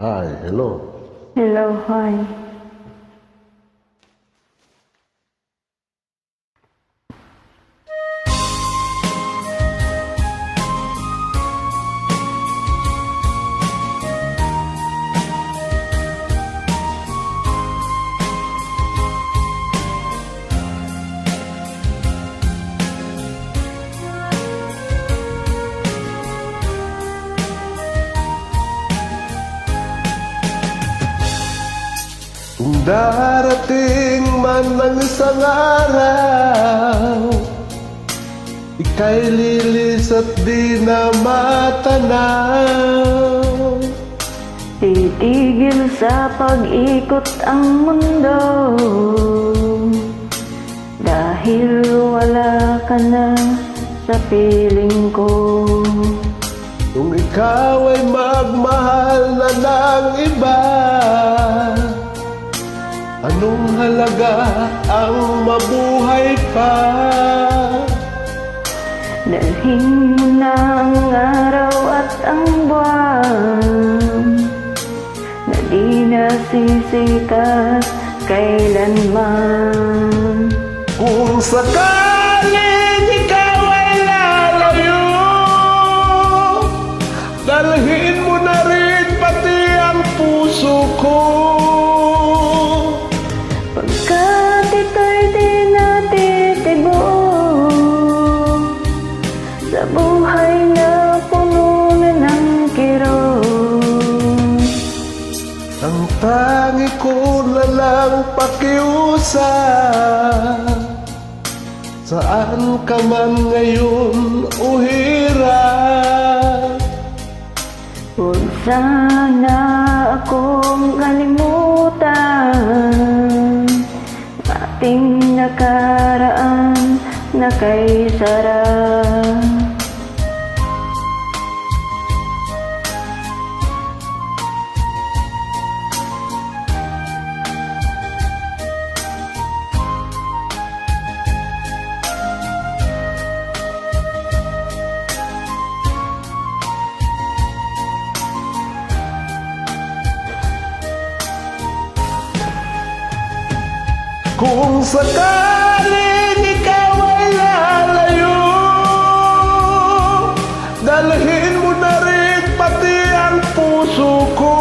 Hi, hello. Hello, hi. Kung darating man ng isang araw, ika'y lilis at di na matanaw. Titigil sa pag-ikot ang mundo, dahil wala ka na sa piling ko. Kung ikaw ay magmahal na ng iba, anong halaga ang mabuhay pa? Dalhin mo na ang araw at ang buwan, na di nasisikat kailanman. Kung sakaling ikaw ay lalayo, dalhin mo na rin pati ang puso ko. Pagkat ito'y di natitibo sa buhay na puno na ng kirot, Ang tangi ko na lang pakiusap, saan ka man ngayon o hirap. huwag sana akong kalimutan ating nakaraan na kay sarap. Kung sakaling ikaw ay lalayo, dalhin mo na rin pati ang puso ko.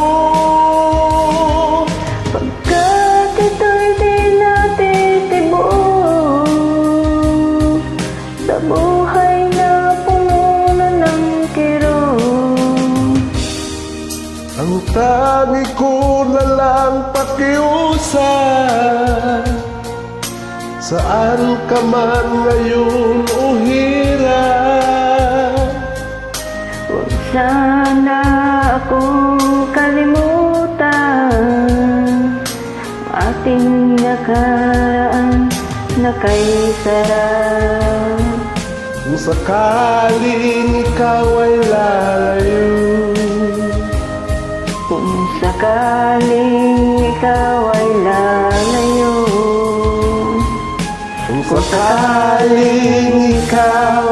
Pagkat ito'y di natitibo sa buhay na puno na ng kirot, Ang tangi ko na lang pakiusap, saan ka man ngayon o hirap. huwag sana akong kalimutan ating nakaraan na kay sarap. Kung sakaling ikaw ay lalayo, Kung sakaling ikaw ay lalayo, kung sakaling ikaw